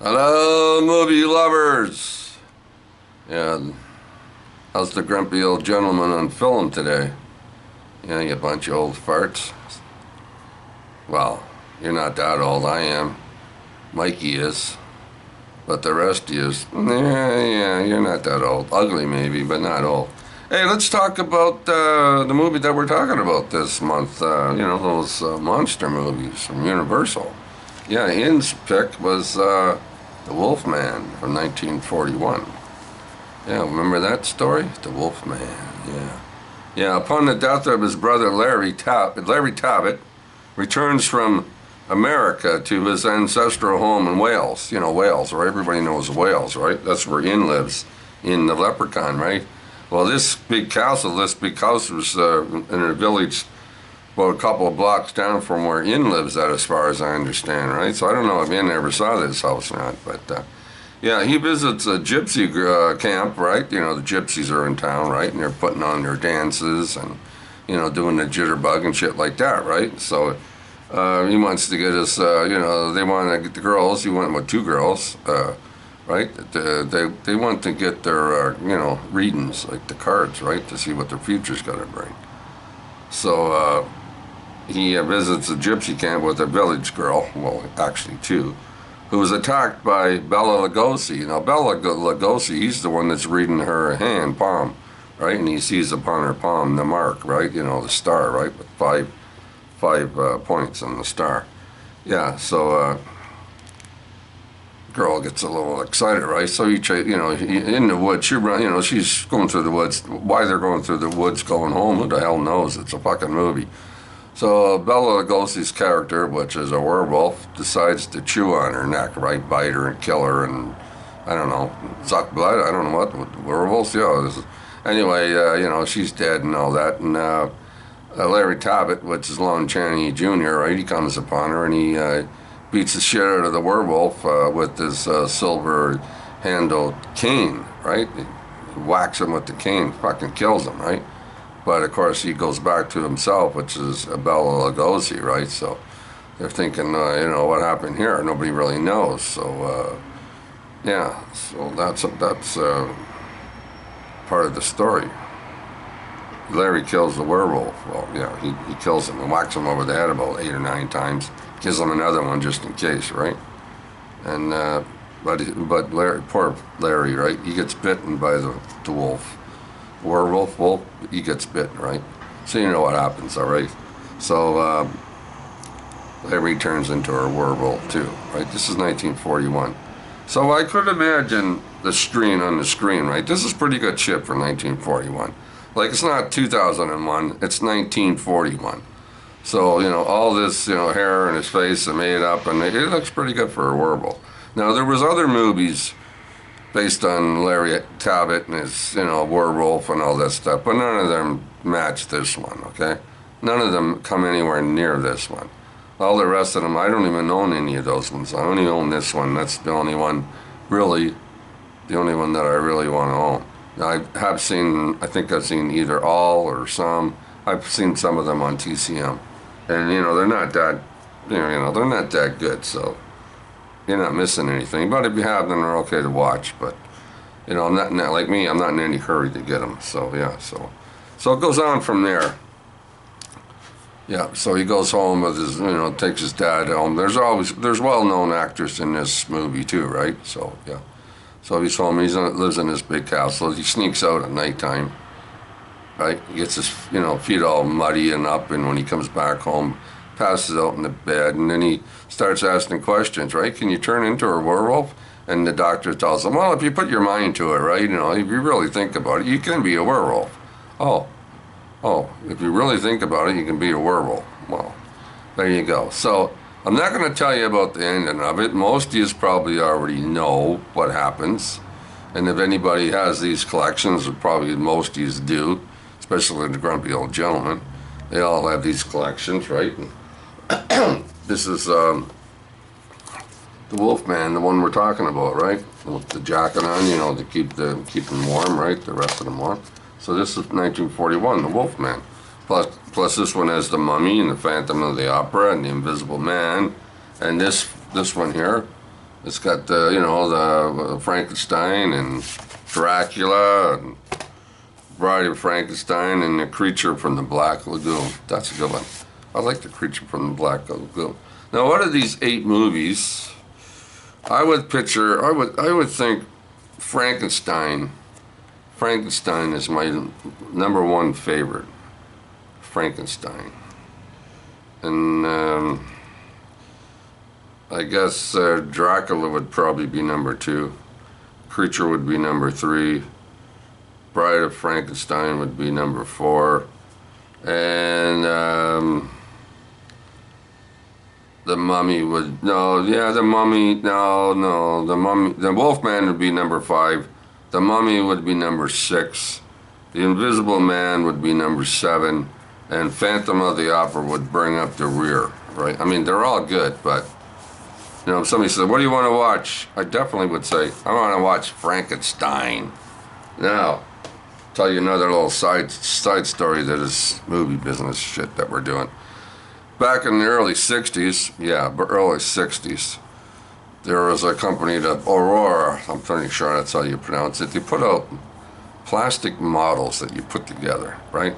Hello, movie lovers. Yeah, how's the grumpy old gentleman on film today? Yeah, you bunch of old farts. Well, you're not that old. I am. Mikey is. But the rest is, yeah, you're not that old. Ugly maybe, but not old. Hey, let's talk about the movie that we're talking about this month. Those monster movies from Universal. Yeah, Ian's pick was The Wolfman from 1941. Yeah, remember that story? The Wolfman, yeah. Yeah, upon the death of his brother Larry Talbot returns from America to his ancestral home in Wales. You know, Wales, right? Everybody knows Wales, right? That's where Ian lives, in the Leprechaun, right? Well, this big house was in a village about a couple of blocks down from where Ian lives at, as far as I understand, right? So I don't know if Ian ever saw this house or not, but yeah, he visits a gypsy camp, right? You know, the gypsies are in town, right? And they're putting on their dances and, doing the jitterbug and shit like that, right? So he wants to get his, they want to get the girls. He went with two girls, right? They want to get their, readings, like the cards, right? To see what their future's going to bring. So he visits a gypsy camp with a village girl, well, actually two, who was attacked by Bela Lugosi. You know, Bela Lugosi, he's the one that's reading her hand, palm, right? And he sees upon her palm the mark, right? You know, the star, right? With five points on the star. Yeah, so girl gets a little excited, right? So in the woods, she's going through the woods. Why they're going through the woods going home, who the hell knows? It's a fucking movie. So Bela Lugosi's character, which is a werewolf, decides to chew on her neck, right? Bite her and kill her and, I don't know, suck blood? I don't know what werewolves, anyway, she's dead and all that. And Larry Talbot, which is Lon Chaney Jr., right? He comes upon her and he beats the shit out of the werewolf with his silver-handled cane, right? He whacks him with the cane, fucking kills him, right? But of course, he goes back to himself, which is Bela Lugosi, right? So they're thinking, what happened here? Nobody really knows. So so that's part of the story. Larry kills the werewolf. Well, yeah, he kills him and whacks him over the head about 8 or 9 times. Gives him another one just in case, right? And but Larry, poor Larry, right? He gets bitten by the wolf. Wolf, he gets bitten, right? So you know what happens, all right? So Larry turns into a werewolf too, right? This is 1941. So I could imagine the screen, right? This is pretty good shit for 1941. Like, it's not 2001, it's 1941. So, all this, hair and his face are made up, and it looks pretty good for a werewolf. Now, there was other movies based on Larry Talbot and his, werewolf and all that stuff, but none of them match this one, okay? None of them come anywhere near this one. All the rest of them, I don't even own any of those ones. I only own this one. That's the only one that I really want to own. Now, I think I've seen either all or some. I've seen some of them on TCM. And, they're not that, they're not that good, so you're not missing anything. But if you have them, they're okay to watch. But, I'm not like me, I'm not in any hurry to get them. So, yeah, so it goes on from there. Yeah, so he goes home with his, takes his dad home. There's well-known actors in this movie too, right? So, yeah. So he's home, lives in this big castle. He sneaks out at nighttime, right? He gets his, feet all muddy and up, and when he comes back home, passes out in the bed, and then he starts asking questions, right? Can you turn into a werewolf? And the doctor tells him, well, if you put your mind to it, right, if you really think about it, you can be a werewolf. Oh, if you really think about it, you can be a werewolf. Well, there you go. So I'm not going to tell you about the ending of it. Most of you probably already know what happens. And if anybody has these collections, probably most of you do, especially the grumpy old gentleman. They all have these collections, right? This is the Wolfman, the one we're talking about, right? With the jacket on, to keep them warm, right? The rest of them warm. So this is 1941, the Wolfman. Plus this one has the Mummy and the Phantom of the Opera and the Invisible Man. And this one here It's got the, the Frankenstein and Dracula and Bride of Frankenstein and the Creature from the Black Lagoon. That's a good one. I like the Creature from the Black Lagoon. Now, what are these 8 movies? I would think Frankenstein. Frankenstein is my #1 favorite. Frankenstein. And I guess Dracula would probably be #2. Creature would be #3. Bride of Frankenstein would be #4. And the Mummy would, the Mummy, the Wolfman would be #5. The Mummy would be #6. The Invisible Man would be #7. And Phantom of the Opera would bring up the rear, right? I mean, they're all good, but, if somebody says, what do you want to watch? I definitely would say, I want to watch Frankenstein. Now, tell you another little side story that is movie business shit that we're doing. Back in the early 60s, there was a company, the Aurora, I'm pretty sure that's how you pronounce it. They put out plastic models that you put together, right?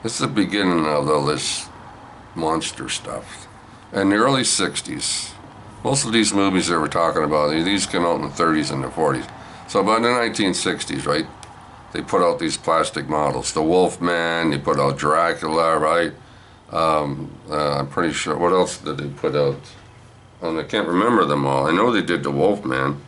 This is the beginning of all this monster stuff. In the early 60s, most of these movies that we're talking about, these came out in the 30s and the 40s. So about the 1960s, right? They put out these plastic models. The Wolfman, they put out Dracula, right? I'm pretty sure, what else did they put out? I can't remember them all. I know they did the Wolfman.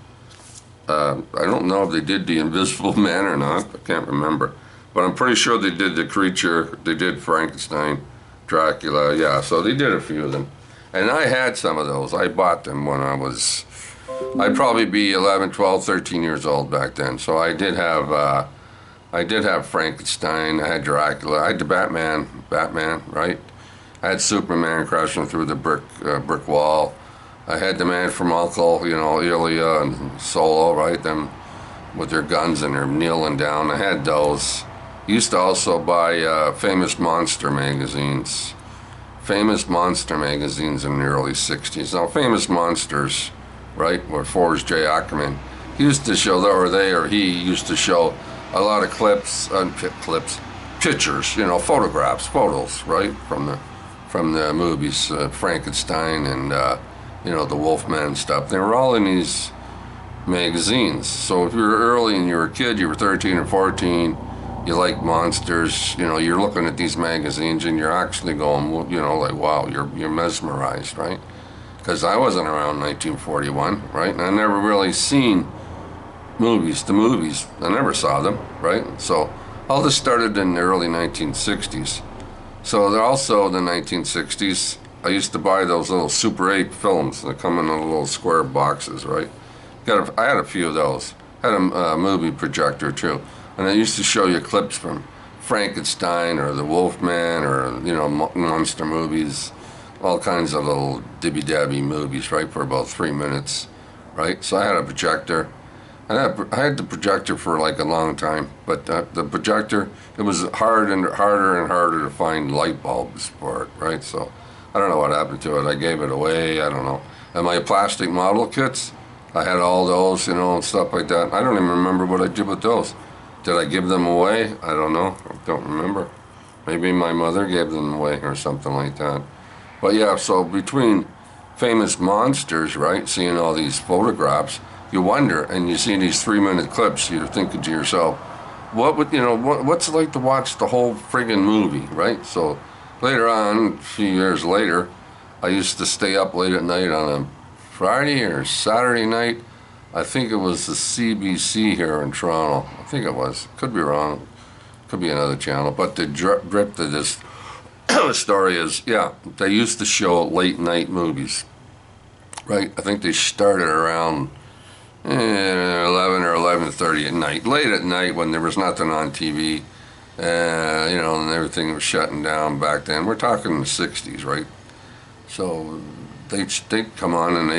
I don't know if they did the Invisible Man or not. I can't remember. But I'm pretty sure they did the Creature. They did Frankenstein, Dracula. Yeah, so they did a few of them. And I had some of those. I bought them when I'd probably be 11, 12, 13 years old back then. So I did have Frankenstein. I had Dracula. I had the Batman, right? I had Superman crashing through the brick wall. I had the Man from U.N.C.L.E., Ilya and Solo, right? Them with their guns and they're kneeling down. I had those. Used to also buy famous monster magazines. Famous monster magazines in the early 60s. Now, Famous Monsters, right, where Forrest J. Ackerman, he used to show, he used to show a lot of pictures, photos, right, from the movies, Frankenstein and, the Wolfman stuff. They were all in these magazines. So if you were early and you were a kid, you were 13 or 14, you like monsters, you're looking at these magazines and you're actually going, like, wow, you're mesmerized, right? Because I wasn't around 1941, right? And I never really seen the movies. I never saw them, right? So all this started in the early 1960s. So also in the 1960s, I used to buy those little Super 8 films that come in the little square boxes, right? I had a few of those. Had a movie projector too. And I used to show you clips from Frankenstein or the Wolfman or, monster movies, all kinds of little dibby-dabby movies, right, for about 3 minutes, right? So I had a projector. And I had the projector for like a long time, but the projector, it was harder and harder to find light bulbs for it, right? So I don't know what happened to it. I gave it away, I don't know. And my plastic model kits, I had all those, and stuff like that. I don't even remember what I did with those. Did I give them away? I don't know. I don't remember. Maybe my mother gave them away or something like that. But yeah, so between Famous Monsters, right, seeing all these photographs, you wonder, and you see these 3-minute clips, you're thinking to yourself, what's it like to watch the whole friggin' movie, right? So later on, a few years later, I used to stay up late at night on a Friday or Saturday night. I think it was the CBC here in Toronto. I think it was. Could be wrong. Could be another channel. But the drip to this story is, they used to show late night movies, right? I think they started around 11 or 11:30 at night. Late at night when there was nothing on TV, and everything was shutting down back then. We're talking the 60s, right? So they'd come on and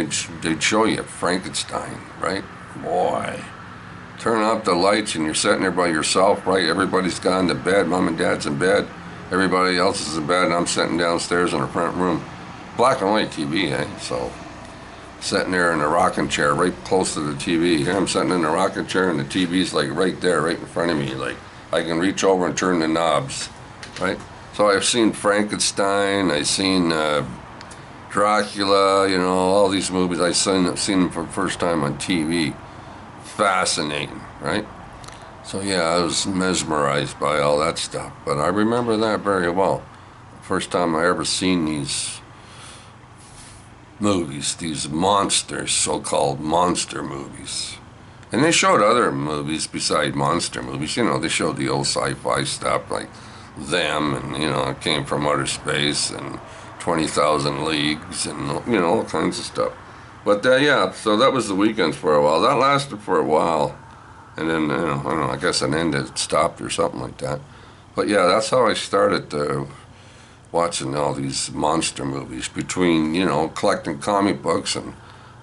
they'd show you Frankenstein, right? Boy, turn off the lights and you're sitting there by yourself, right? Everybody's gone to bed. Mom and Dad's in bed. Everybody else is in bed, and I'm sitting downstairs in the front room. Black and white TV, eh? So sitting there in a rocking chair right close to the TV. Here I'm sitting in a rocking chair and the TV's like right there, right in front of me. Like I can reach over and turn the knobs, right? So I've seen Frankenstein, I've seen Dracula, you know, all these movies. I've seen them for the first time on TV. Fascinating, right? So yeah, I was mesmerized by all that stuff. But I remember that very well. First time I ever seen these movies, these monsters, so-called monster movies. And they showed other movies beside monster movies. You know, they showed the old sci-fi stuff like Them, and, you know, It Came from Outer Space, and 20,000 Leagues, and, you know, all kinds of stuff. But yeah, so that was the weekends for a while. That lasted for a while. And then, you know, I don't know, I guess it ended, it stopped or something like that. But yeah, that's how I started watching all these monster movies, between, you know, collecting comic books and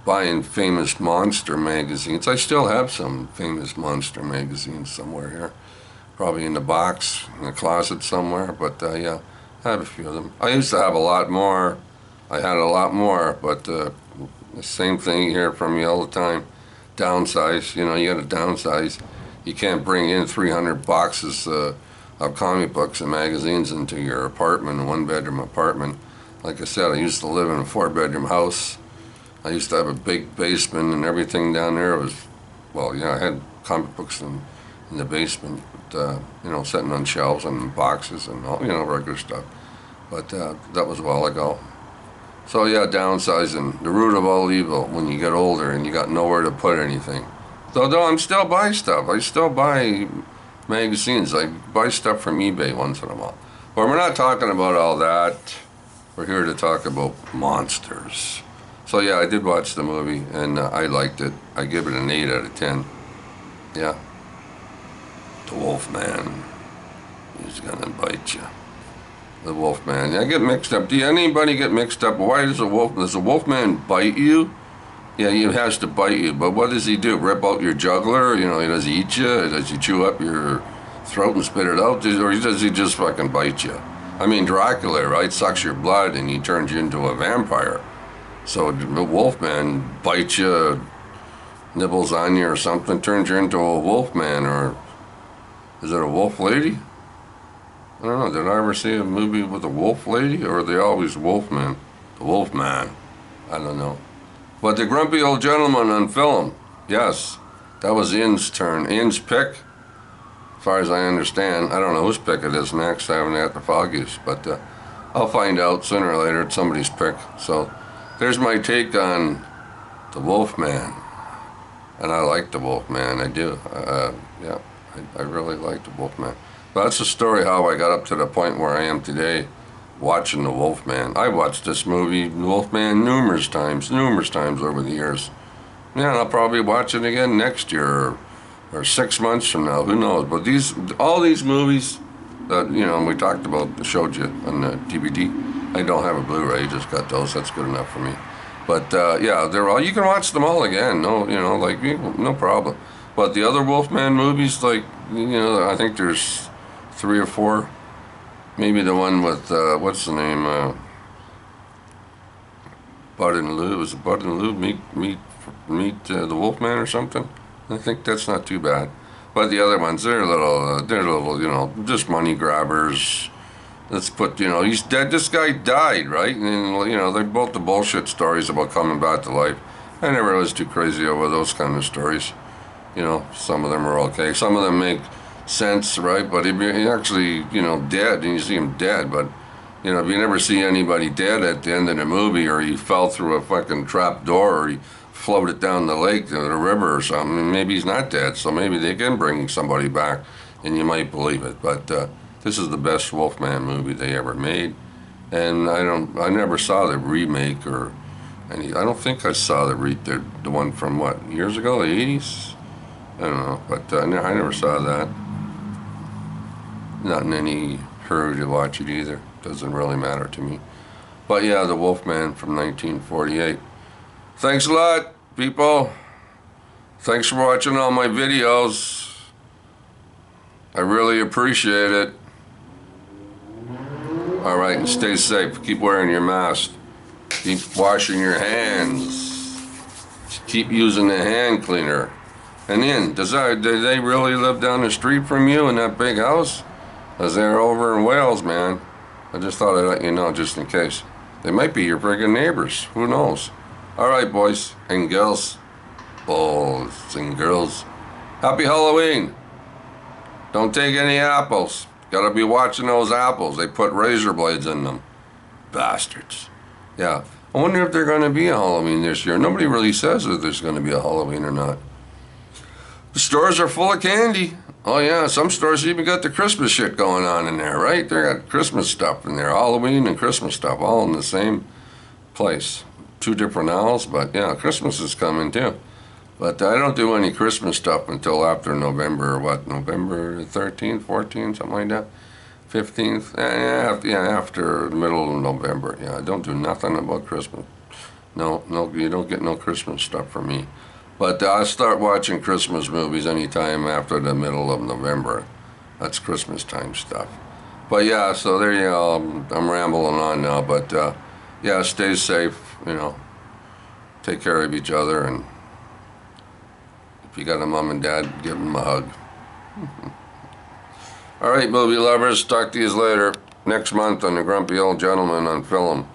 buying famous monster magazines. I still have some famous monster magazines somewhere here, probably in the box in the closet somewhere. But yeah, I have a few of them. I used to have a lot more. I had a lot more, but the same thing you hear from me all the time. Downsize, you know, you gotta downsize. You can't bring in 300 boxes of comic books and magazines into your apartment, a one-bedroom apartment. Like I said, I used to live in a 4-bedroom house. I used to have a big basement, and everything down there was, well, yeah, I had comic books in the basement, but, you know, sitting on shelves and boxes and all, you know, regular stuff. But that was a while ago. So yeah, downsizing, the root of all evil when you get older and you got nowhere to put anything. So though I'm still buy stuff. I still buy magazines. I buy stuff from eBay once in a while. But we're not talking about all that. We're here to talk about monsters. So yeah, I did watch the movie and I liked it. I give it an 8 out of 10. Yeah. The Wolfman. He's gonna bite you. The Wolfman. I get mixed up. Do anybody get mixed up? Why does does the Wolfman bite you? Yeah, he has to bite you, but what does he do? Rip out your jugular? You know, does he eat you? Does he chew up your throat and spit it out? Or does he just fucking bite you? I mean, Dracula, right? Sucks your blood and he turns you into a vampire. So the Wolfman bites you, nibbles on you or something, turns you into a Wolfman, or is it a wolf lady? I don't know, did I ever see a movie with a wolf lady, or are they always Wolfman? The Wolfman. I don't know. But the grumpy old gentleman on film, yes, that was Ian's turn. Ian's pick, as far as I understand. I don't know whose pick it is next. I haven't had the foggiest, but I'll find out sooner or later. It's somebody's pick. So there's my take on the Wolfman. And I like the Wolfman, I do. Yeah, I really like the Wolfman. But that's the story how I got up to the point where I am today, watching the Wolfman. I watched this movie, Wolfman, numerous times over the years. Yeah, and I'll probably watch it again next year or 6 months from now, who knows. But all these movies that, you know, we talked about, showed you on the DVD. I don't have a Blu-ray, just got those, that's good enough for me. But yeah, they're all, you can watch them all again, no, you know, like, no problem. But the other Wolfman movies, like, you know, I think there's 3 or 4. Maybe the one with, what's the name, Bud and Lou. Was it Bud and Lou meet the Wolfman or something? I think that's not too bad. But the other ones, they're little, you know, just money grabbers. Let's put, you know, he's dead. This guy died, right? And, you know, they're both the bullshit stories about coming back to life. I never was too crazy over those kind of stories. You know, some of them are okay. Some of them make sense, right? But if you're actually, you know, dead, and you see him dead, but, you know, if you never see anybody dead at the end of the movie, or he fell through a fucking trap door, or he floated down the lake or the river or something, maybe he's not dead, so maybe they can bring somebody back, and you might believe it. But this is the best Wolfman movie they ever made, and I never saw the remake or any. I don't think I saw the one from what, years ago, the 80s. I don't know, but I never saw that. Not in any hurry to watch it either. Doesn't really matter to me. But yeah, the Wolfman from 1948. Thanks a lot, people. Thanks for watching all my videos. I really appreciate it. Alright, and stay safe. Keep wearing your mask. Keep washing your hands. Keep using the hand cleaner. And then, do they really live down the street from you in that big house? Because they're over in Wales, man. I just thought I'd let you know just in case. They might be your friggin' neighbors. Who knows? All right, boys and girls. Boys and girls. Happy Halloween. Don't take any apples. Gotta be watching those apples. They put razor blades in them. Bastards. Yeah. I wonder if they're going to be a Halloween this year. Nobody really says if there's going to be a Halloween or not. The stores are full of candy. Oh yeah, some stores even got the Christmas shit going on in there, right? They got Christmas stuff in there. Halloween and Christmas stuff all in the same place. 2 different aisles, but yeah, Christmas is coming too. But I don't do any Christmas stuff until after November, November 13th, 14th, something like that. 15th, after the middle of November. Yeah, I don't do nothing about Christmas. No, you don't get no Christmas stuff from me. But I start watching Christmas movies anytime after the middle of November. That's Christmas time stuff. But yeah, so there you go. I'm rambling on now, but yeah, stay safe, take care of each other, and if you got a mom and dad, give them a hug. All right, movie lovers, talk to you later next month on The Grumpy Old Gentleman on Film.